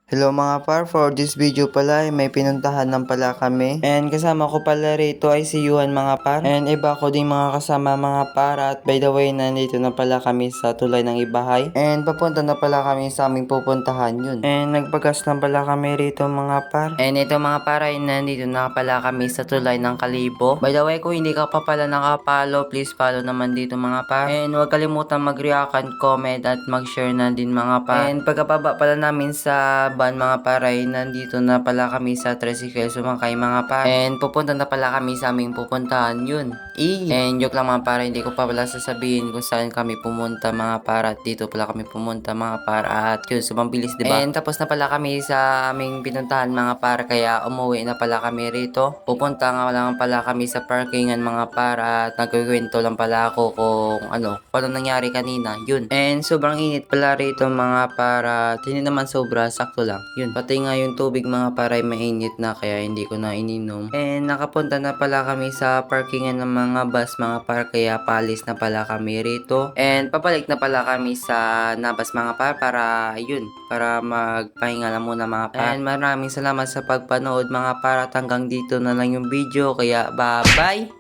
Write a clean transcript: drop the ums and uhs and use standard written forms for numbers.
Hello mga par, for this video pala ay may pinuntahan lang pala kami. And kasama ko pala rito ay si Yuhan mga par. And iba ko din mga kasama mga par. At by the way, nandito na pala kami sa tulay ng Ibahay. And papunta na pala kami sa aming pupuntahan yun. And nagpagas na pala kami rito mga par. And ito mga par ay nandito na pala kami sa tulay ng Kalibo. By the way, kung hindi ka pa pala nakapalo, please follow naman dito mga par. And huwag kalimutan mag-react and comment at mag-share na din mga par. And pagkababa pala namin sa mga paray, nandito na pala kami sa tricycle sumakay mga par. And pupunta na pala kami sa aming pupuntahan yun. And joke lang mga para, hindi ko pa pala sasabihin kung saan kami pumunta mga para. At dito pala kami pumunta mga para. At yun, sumambilis diba? And tapos na pala kami sa aming pinuntahan mga para. Kaya umuwi na pala kami rito. Pupunta nga lang pala kami sa parkingan mga para. At nagkikwento lang pala ako kung paano nangyari kanina. Yun. And sobrang init pala rito mga para. Hindi naman sobra, sakto lang. Yun. Pati nga yung tubig mga para ay mainit na, kaya hindi ko na ininom. And nakapunta na pala kami sa parkingan ng mga bus mga par, kaya palis na pala kami rito. And papalik na pala kami sa Nabas mga par para yun, para magpahinga lang muna mga par. And maraming salamat sa pagpanood mga par, at hanggang dito na lang yung video, kaya bye bye!